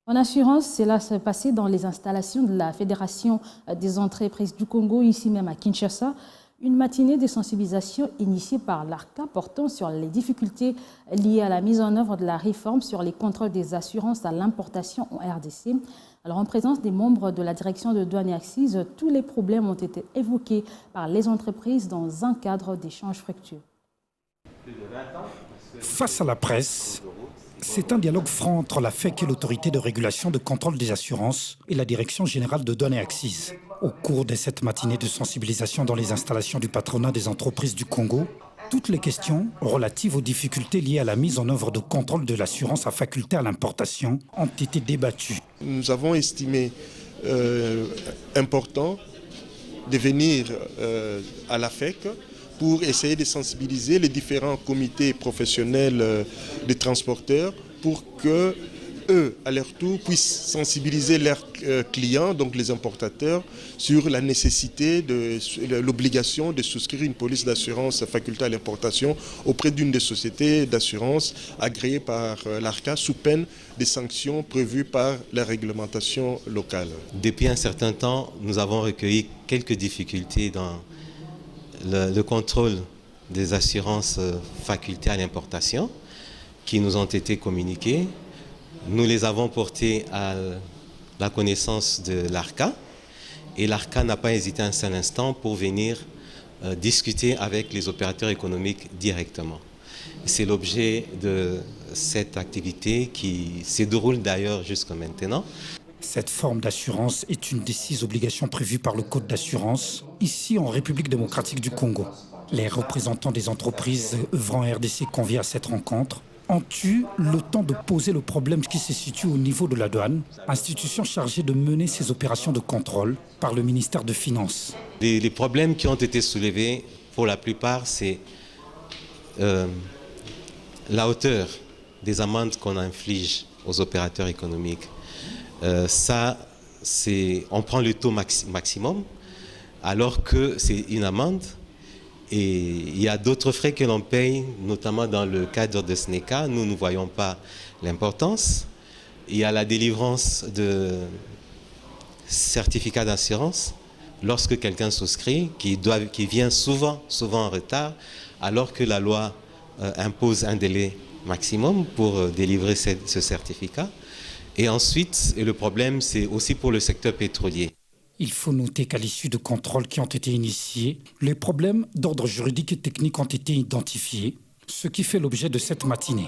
En assurance, cela s'est passé dans les installations de la Fédération des entreprises du Congo, ici même à Kinshasa. Une matinée de sensibilisation initiée par l'ARCA portant sur les difficultés liées à la mise en œuvre de la réforme sur les contrôles des assurances à l'importation en RDC. Alors, en présence des membres de la direction de douane et accises, tous les problèmes ont été évoqués par les entreprises dans un cadre d'échange fructueux. Face à la presse, c'est un dialogue franc entre la FEC et l'autorité de régulation de contrôle des assurances et la direction générale de douane et accises. Au cours de cette matinée de sensibilisation dans les installations du patronat des entreprises du Congo, toutes les questions relatives aux difficultés liées à la mise en œuvre de contrôle de l'assurance à faculté à l'importation ont été débattues. Nous avons estimé important de venir à la FEC pour essayer de sensibiliser les différents comités professionnels des transporteurs pour que eux, à leur tour, puissent sensibiliser leurs clients, donc les importateurs, sur la nécessité, l'obligation de souscrire une police d'assurance faculté à l'importation auprès d'une des sociétés d'assurance agréées par l'ARCA sous peine des sanctions prévues par la réglementation locale. Depuis un certain temps, nous avons recueilli quelques difficultés dans le contrôle des assurances faculté à l'importation qui nous ont été communiquées. Nous les avons portées à la connaissance de l'ARCA et l'ARCA n'a pas hésité un seul instant pour venir discuter avec les opérateurs économiques directement. C'est l'objet de cette activité qui se déroule d'ailleurs jusqu'à maintenant. Cette forme d'assurance est une des 6 obligations prévues par le Code d'assurance, ici en République démocratique du Congo. Les représentants des entreprises œuvrant en RDC conviés à cette rencontre ont eu le temps de poser le problème qui se situe au niveau de la douane, institution chargée de mener ces opérations de contrôle par le ministère des Finances. Les problèmes qui ont été soulevés, pour la plupart, c'est la hauteur des amendes qu'on inflige aux opérateurs économiques. On prend le taux maximum, alors que c'est une amende. Et il y a d'autres frais que l'on paye, notamment dans le cadre de SNECA. Nous ne voyons pas l'importance. Il y a la délivrance de certificats d'assurance lorsque quelqu'un souscrit, qui vient souvent en retard, alors que la loi impose un délai maximum pour délivrer ce certificat. Et ensuite, le problème, c'est aussi pour le secteur pétrolier. Il faut noter qu'à l'issue de contrôles qui ont été initiés, les problèmes d'ordre juridique et technique ont été identifiés, ce qui fait l'objet de cette matinée.